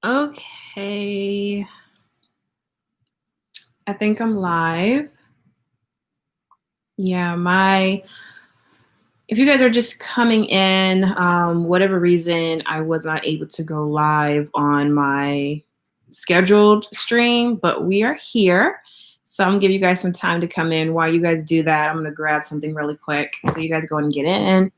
Okay, I think I'm live. Yeah, if you guys are just coming in, whatever reason, I was not able to go live on my scheduled stream, but we are here. So I'm gonna give you guys some time to come in. While you guys do that, I'm gonna grab something really quick. So you guys go and get in.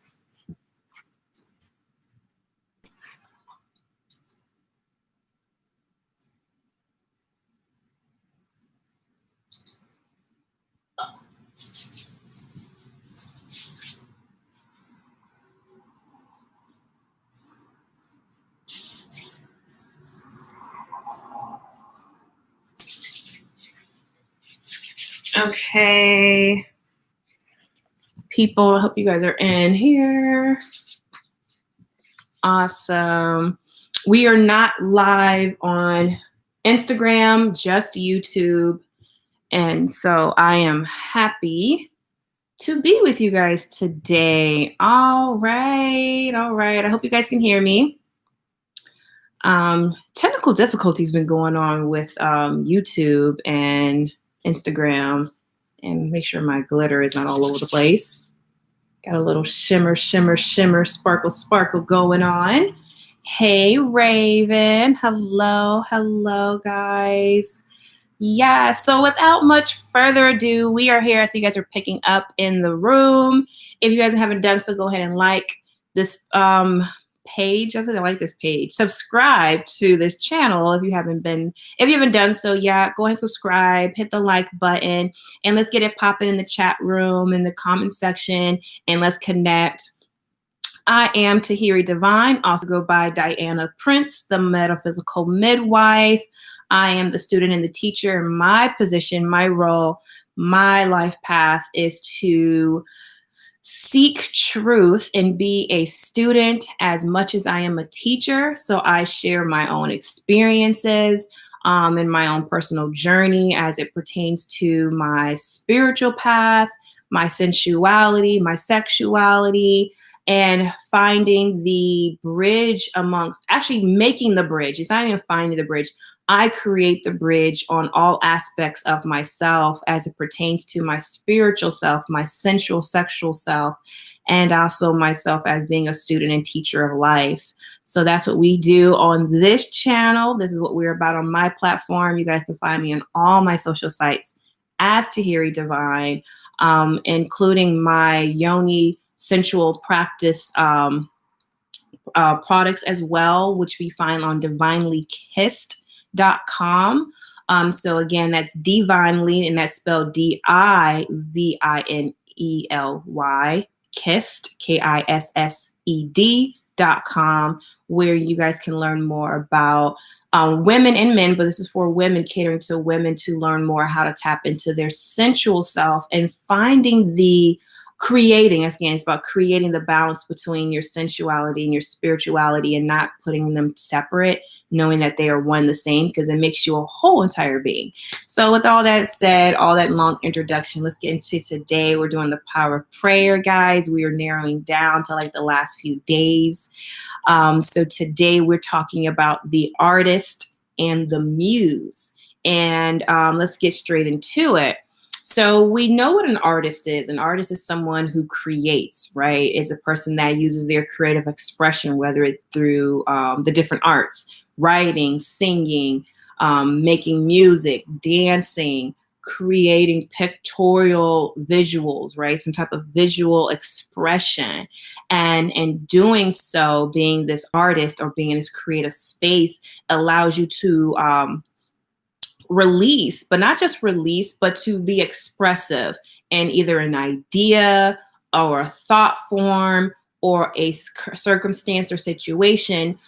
Okay, people, I hope you guys are in here. Awesome. We are not live on Instagram, just YouTube. And so I am happy to be with you guys today. All right. I hope you guys can hear me. Technical difficulties been going on with YouTube and Instagram. And make sure my glitter is not all over the place. Got a little shimmer, sparkle going on. Hey, Raven. Hello, guys. Yeah, so without much further ado, we are here. So you guys are picking up in the room. If you guys haven't done so, go ahead and like this page. I like this page. Subscribe to this channel if you haven't done so yet. Go ahead and subscribe, hit the like button, and let's get it popping in the chat room, in the comment section, and let's connect. I am Tahiri Divine, also go by Diana Prince, the metaphysical midwife. I am the student and the teacher. My position, my role, my life path is to seek truth and be a student as much as I am a teacher. So I share my own experiences and my own personal journey as it pertains to my spiritual path, my sensuality, my sexuality, and finding the bridge actually making the bridge. It's not even finding the bridge. I create the bridge on all aspects of myself as it pertains to my spiritual self, my sensual, sexual self, and also myself as being a student and teacher of life. So that's what we do on this channel. This is what we're about on my platform. You guys can find me on all my social sites as Tahiri Divine, including my Yoni sensual practice products as well, which we find on divinelykissed.com. So again, that's divinely, and that's spelled DIVINELY, kissed, KISSED.com, where you guys can learn more about women and men, but this is for women, catering to women to learn more how to tap into their sensual self and finding it's about creating the balance between your sensuality and your spirituality and not putting them separate, knowing that they are one the same, because it makes you a whole entire being. So with all that said, all that long introduction, let's get into today. We're doing the power of prayer, guys. We are narrowing down to like the last few days. So today we're talking about the artist and the muse. And let's get straight into it. So we know what an artist is. An artist is someone who creates, right? It's a person that uses their creative expression, whether it's through the different arts, writing, singing, making music, dancing, creating pictorial visuals, right? Some type of visual expression. And in doing so, being this artist or being in this creative space allows you to release, but not just release, but to be expressive in either an idea or a thought form or a circumstance or situation.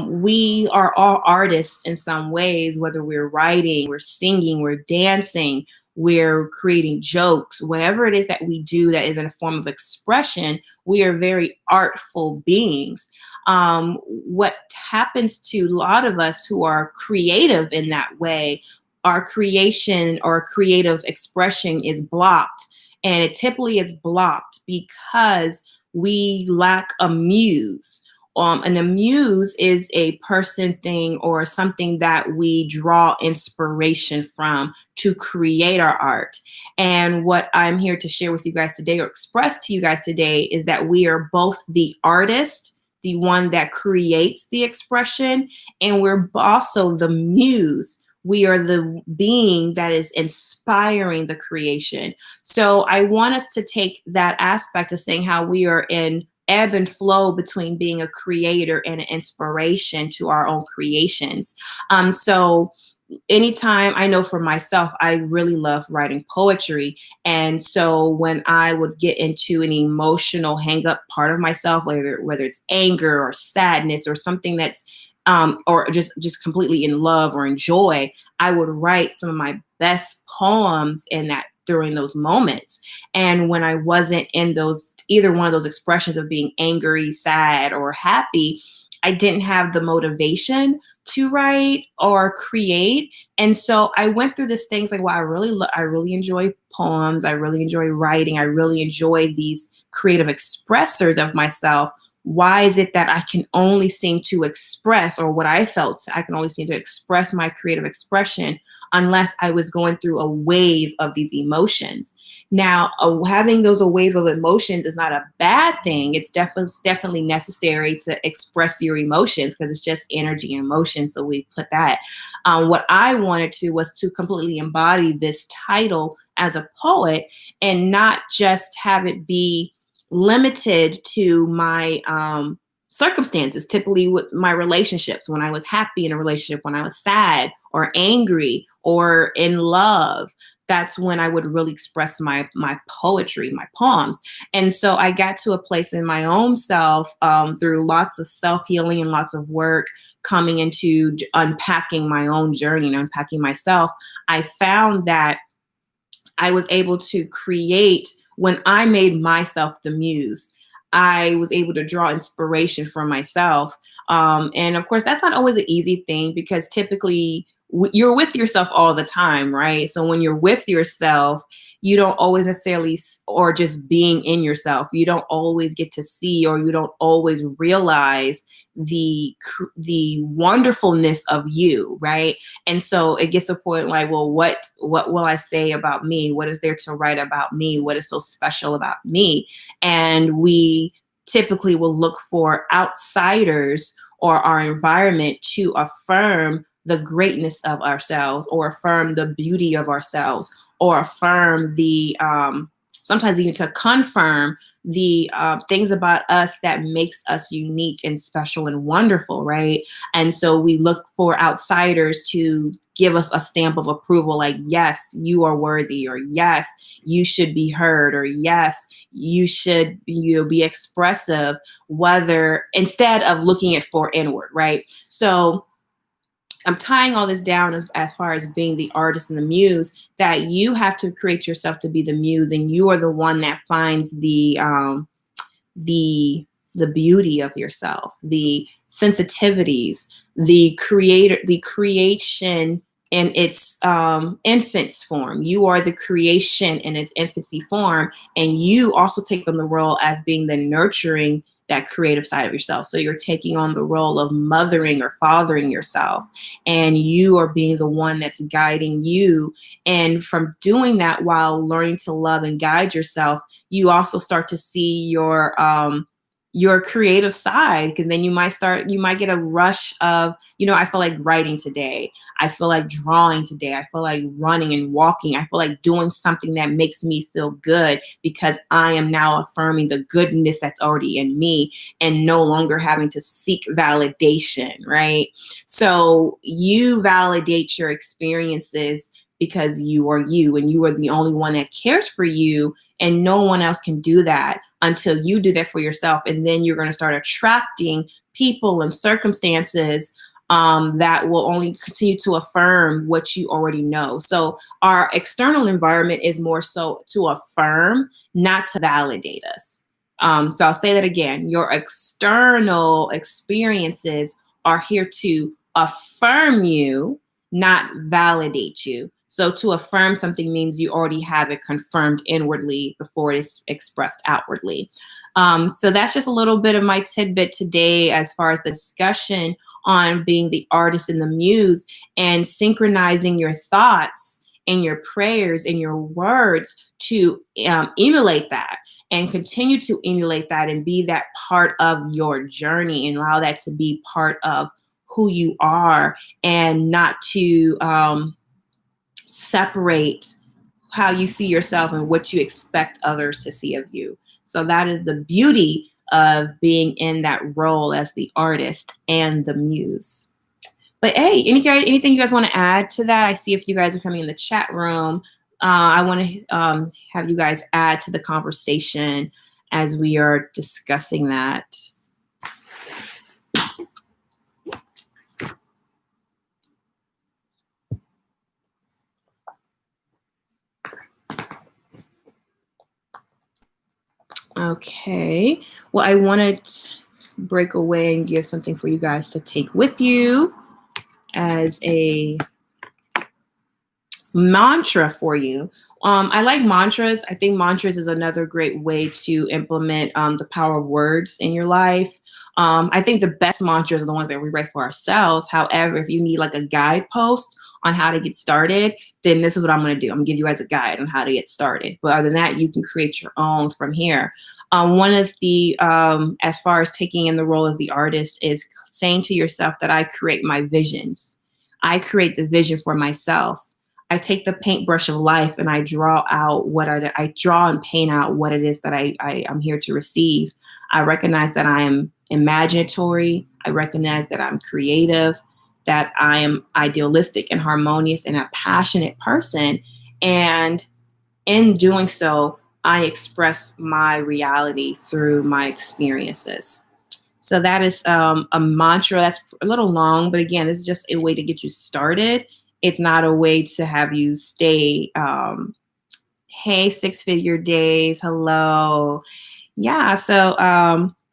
We are all artists in some ways, whether we're writing, we're singing, we're dancing, we're creating jokes, whatever it is that we do that is in a form of expression, we are very artful beings. What happens to a lot of us who are creative in that way, our creation or creative expression is blocked. And it typically is blocked because we lack a muse And a muse is a person, thing, or something that we draw inspiration from to create our art. And what I'm here to share with you guys today, or express to you guys today, is that we are both the artist, the one that creates the expression, and we're also the muse. We are the being that is inspiring the creation. So I want us to take that aspect of saying how we are in ebb and flow between being a creator and an inspiration to our own creations. So anytime, I know for myself, I really love writing poetry. And so when I would get into an emotional hang up part of myself, whether it's anger or sadness or something that's or just completely in love or in joy, I would write some of my best poems in that during those moments. And when I wasn't in those, either one of those expressions of being angry, sad, or happy, I didn't have the motivation to write or create. And so I went through this things like, wow, I really enjoy poems. I really enjoy writing. I really enjoy these creative expressors of myself. Why is it that I can only seem to express, or what I felt, I can only seem to express my creative expression unless I was going through a wave of these emotions? Now, having a wave of emotions is not a bad thing. It's definitely necessary to express your emotions, because it's just energy and emotion. So we put that. What I wanted to was to completely embody this title as a poet, and not just have it be limited to my circumstances, typically with my relationships, when I was happy in a relationship, when I was sad or angry or in love. That's when I would really express my poetry, my poems. And so I got to a place in my own self, through lots of self-healing and lots of work, coming into unpacking my own journey and unpacking myself. I found that I was able to create, when I made myself the muse. I was able to draw inspiration from myself. And of course, that's not always an easy thing, because typically you're with yourself all the time, right? So when you're with yourself, you don't always necessarily, or just being in yourself, you don't always get to see, or you don't always realize the wonderfulness of you, right? And so it gets to a point like, well, what will I say about me? What is there to write about me? What is so special about me? And we typically will look for outsiders or our environment to affirm the greatness of ourselves, or affirm the beauty of ourselves, or affirm the sometimes even to confirm the things about us that makes us unique and special and wonderful, right? And so we look for outsiders to give us a stamp of approval, like, yes, you are worthy, or yes, you should be heard, or yes, you should be expressive, whether, instead of looking it for inward, right? So I'm tying all this down as far as being the artist and the muse, that you have to create yourself to be the muse, and you are the one that finds the beauty of yourself, the sensitivities, the creation in its infant's form. You are the creation in its infancy form, and you also take on the role as being the nurturing, that creative side of yourself. So you're taking on the role of mothering or fathering yourself, and you are being the one that's guiding you. And from doing that, while learning to love and guide yourself, you also start to see your creative side, because then you might get a rush of, I feel like writing today. I feel like drawing today. I feel like running and walking. I feel like doing something that makes me feel good, because I am now affirming the goodness that's already in me, and no longer having to seek validation, right? So you validate your experiences because you are you, and you are the only one that cares for you, and no one else can do that until you do that for yourself. And then you're going to start attracting people and circumstances that will only continue to affirm what you already know. So our external environment is more so to affirm, not to validate us. So I'll say that again. Your external experiences are here to affirm you, not validate you. So to affirm something means you already have it confirmed inwardly before it is expressed outwardly. So that's just a little bit of my tidbit today as far as the discussion on being the artist and the muse, and synchronizing your thoughts and your prayers and your words to emulate that, and continue to emulate that and be that part of your journey, and allow that to be part of who you are, and not to separate how you see yourself and what you expect others to see of you. So that is the beauty of being in that role as the artist and the muse. But hey, anything you guys want to add to that? I see if you guys are coming in the chat room. I want to have you guys add to the conversation as we are discussing that. Okay. Well, I wanted to break away and give something for you guys to take with you as a mantra for you. I like mantras. I think mantras is another great way to implement the power of words in your life. I think the best mantras are the ones that we write for ourselves. However, if you need like a guidepost on how to get started, then this is what I'm going to do. I'm going to give you guys a guide on how to get started. But other than that, you can create your own from here. One of the, as far as taking in the role as the artist, is saying to yourself that I create my visions. I create the vision for myself. I take the paintbrush of life and I draw out what I draw and paint out what it is that I'm here to receive. I recognize that I am imaginatory. I recognize that I'm creative, that I am idealistic and harmonious and a passionate person. And in doing so, I express my reality through my experiences. So that is a mantra that's a little long, but again, it's just a way to get you started. It's not a way to have you stay, hey, 6-figure days, hello. Yeah, so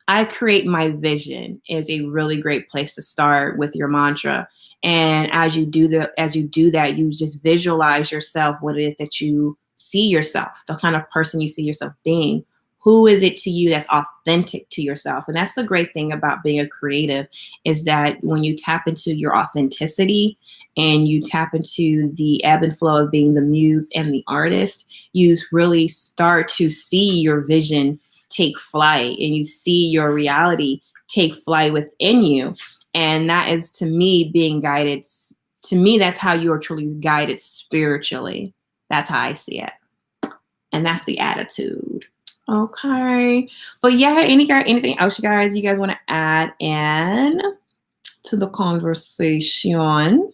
I create my vision is a really great place to start with your mantra. And as you do that, you just visualize yourself, what it is that you see yourself, the kind of person you see yourself being. Who is it to you that's authentic to yourself? And that's the great thing about being a creative, is that when you tap into your authenticity and you tap into the ebb and flow of being the muse and the artist, you really start to see your vision take flight, and you see your reality take flight within you. And that is, to me, being guided. To me, that's how you are truly guided spiritually. That's how I see it. And that's the attitude. Okay. But yeah, anything else you guys want to add in to the conversation?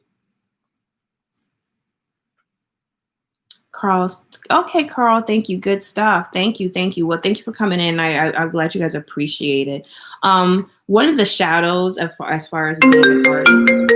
Carl, okay, Carl, thank you. Good stuff. Thank you. Well, thank you for coming in. I'm glad you guys appreciate it. One of the shadows as far as being an artist.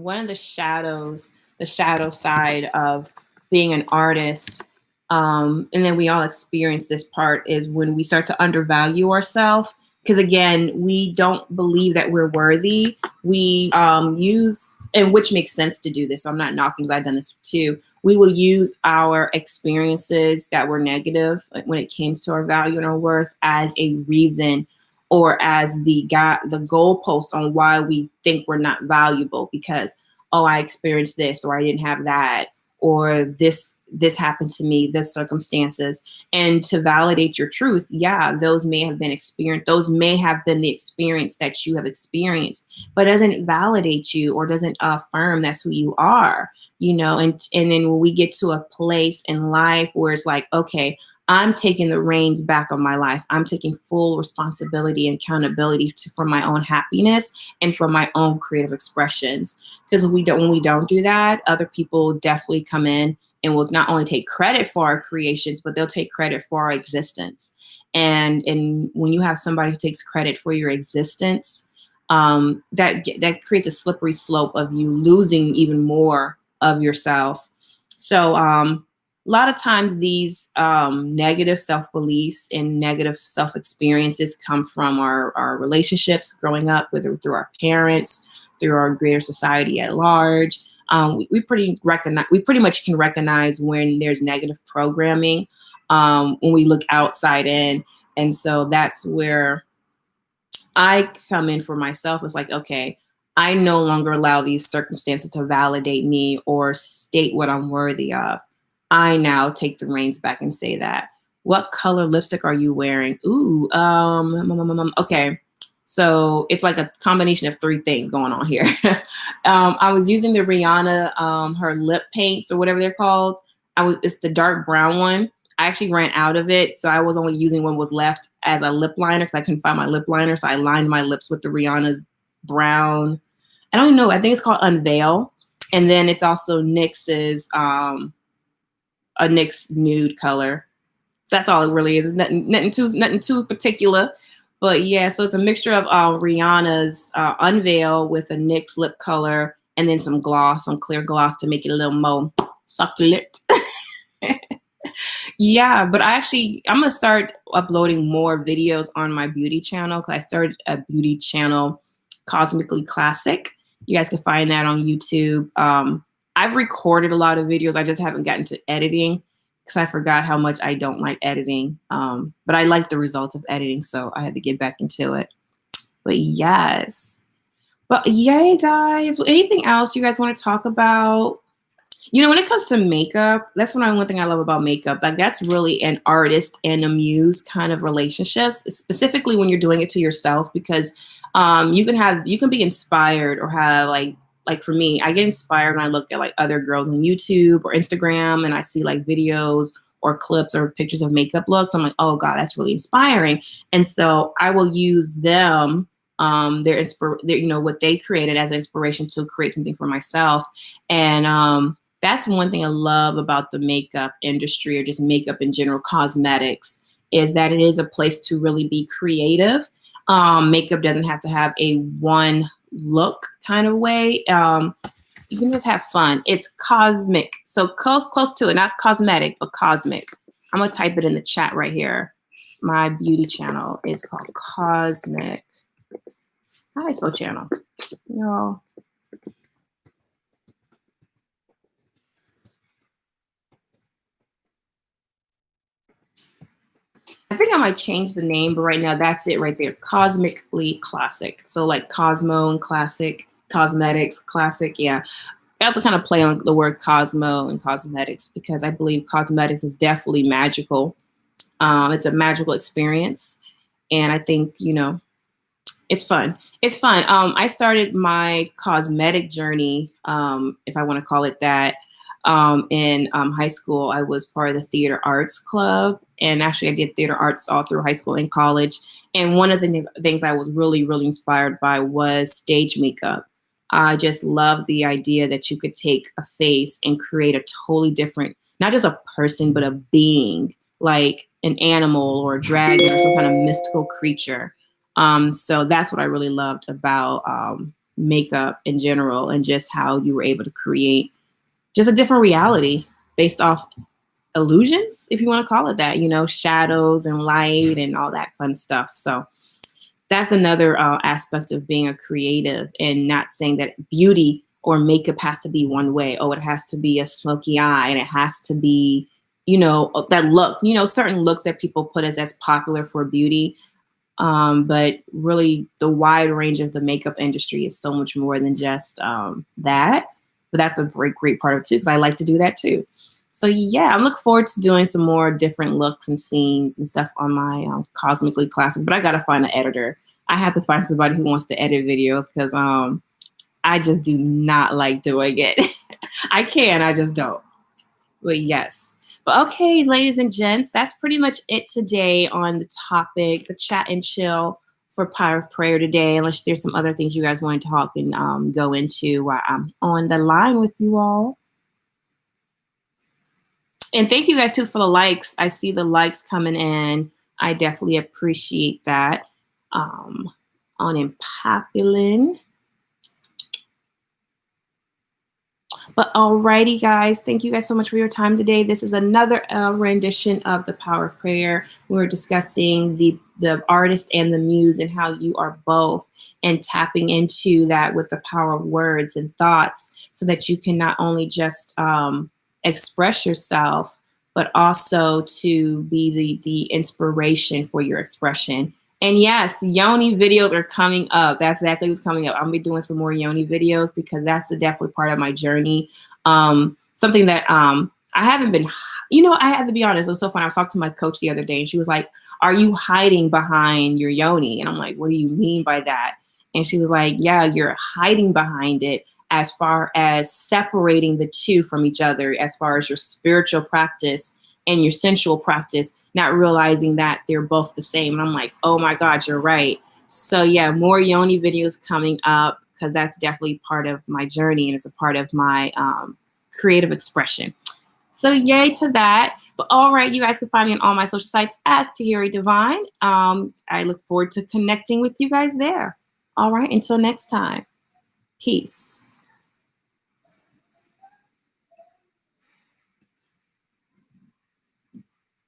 One of the shadow side of being an artist, and then we all experience this part, is when we start to undervalue ourselves. Because again, we don't believe that we're worthy. We use, and which makes sense to do this. So I'm not knocking, because I've done this too. We will use our experiences that were negative when it came to our value and our worth as a reason, or as the goalpost on why we think we're not valuable, because, oh, I experienced this, or I didn't have that, or this happened to me, this circumstances. And to validate your truth, yeah, those may have been experienced. Those may have been the experience that you have experienced, but doesn't validate you or doesn't affirm that's who you are, And then when we get to a place in life where it's like, okay, I'm taking the reins back of my life. I'm taking full responsibility and accountability for my own happiness and for my own creative expressions. Because when we don't do that, other people definitely come in and will not only take credit for our creations, but they'll take credit for our existence. And when you have somebody who takes credit for your existence, that creates a slippery slope of you losing even more of yourself. So a lot of times these negative self-beliefs and negative self-experiences come from our relationships growing up, whether through our parents, through our greater society at large. We pretty much can recognize when there's negative programming when we look outside in. And so that's where I come in for myself. It's like, okay, I no longer allow these circumstances to validate me or state what I'm worthy of. I now take the reins back and say that. What color lipstick are you wearing? Ooh, okay. So it's like a combination of three things going on here. I was using the Rihanna, her lip paints or whatever they're called. It's the dark brown one. I actually ran out of it, so I was only using what was left as a lip liner because I couldn't find my lip liner. So I lined my lips with the Rihanna's brown. I don't know. I think it's called Unveil, and then it's also NYX's a NYX nude color. So that's all it really is. It's nothing too particular, but yeah. So it's a mixture of Rihanna's Unveil with a NYX lip color, and then some gloss, some clear gloss to make it a little more succulent. Yeah, but I'm going to start uploading more videos on my beauty channel because I started a beauty channel, Cosmically Classic. You guys can find that on YouTube. I've recorded a lot of videos. I just haven't gotten to editing because I forgot how much I don't like editing. But I like the results of editing, so I had to get back into it. But yes. But yay, guys. Well, anything else you guys want to talk about? You know, when it comes to makeup, that's one thing I love about makeup. Like that's really an artist and a muse kind of relationships, specifically when you're doing it to yourself, because you can be inspired or have like for me, I get inspired when I look at like other girls on YouTube or Instagram and I see like videos or clips or pictures of makeup looks. I'm like, oh God, that's really inspiring. And so I will use them what they created as inspiration to create something for myself. And that's one thing I love about the makeup industry or just makeup in general, cosmetics, is that it is a place to really be creative. Makeup doesn't have to have a one look kind of way. You can just have fun. It's cosmic. So close to it, not cosmetic, but cosmic. I'm going to type it in the chat right here. My beauty channel is called Cosmic. How do I spell channel? Y'all. I think I might change the name, but right now that's it right there. Cosmically Classic. So like Cosmo and Classic, Cosmetics, Classic. Yeah. I have to kind of play on the word Cosmo and cosmetics because I believe cosmetics is definitely magical. It's a magical experience. And I think, it's fun. It's fun. I started my cosmetic journey, if I want to call it that, in high school. I was part of the theater arts club. And actually, I did theater arts all through high school and college. And one of the things I was really, really inspired by was stage makeup. I just love the idea that you could take a face and create a totally different, not just a person, but a being, like an animal or a dragon or some kind of mystical creature. So that's what I really loved about makeup in general and just how you were able to create just a different reality based off illusions, if you want to call it that, shadows and light and all that fun stuff. So that's another aspect of being a creative and not saying that beauty or makeup has to be one way. Oh, it has to be a smoky eye and it has to be, that look, certain looks that people put as popular for beauty. But really the wide range of the makeup industry is so much more than just that. But that's a great part of it too, because I like to do that too. So yeah, I'm looking forward to doing some more different looks and scenes and stuff on my Cosmically Classic. But I got to find an editor. I have to find somebody who wants to edit videos because I just do not like doing it. I can, I just don't. But yes. But okay, ladies and gents, that's pretty much it today on the topic, the chat and chill for Power of Prayer today, unless there's some other things you guys want to talk and go into while I'm on the line with you all. And thank you guys too for the likes. I see the likes coming in. I definitely appreciate that. On Impopulin. But alrighty, guys, thank you guys so much for your time today. This is another rendition of the Power of Prayer. We're discussing the artist and the muse and how you are both, and tapping into that with the power of words and thoughts, so that you can not only just express yourself, but also to be the inspiration for your expression. And yes, Yoni videos are coming up. That's exactly what's coming up. I'm gonna be doing some more Yoni videos because that's definitely part of my journey. Something that I haven't been, I have to be honest, it was so fun. I was talking to my coach the other day and she was like, "Are you hiding behind your Yoni?" And I'm like, "What do you mean by that?" And she was like, "Yeah, you're hiding behind it as far as separating the two from each other, as far as your spiritual practice and your sensual practice, not realizing that they're both the same." And I'm like, "Oh my God, you're right." So yeah, more Yoni videos coming up because that's definitely part of my journey and it's a part of my creative expression. So yay to that. But all right, you guys can find me on all my social sites as Tahiri Divine. I look forward to connecting with you guys there. All right, until next time. Peace.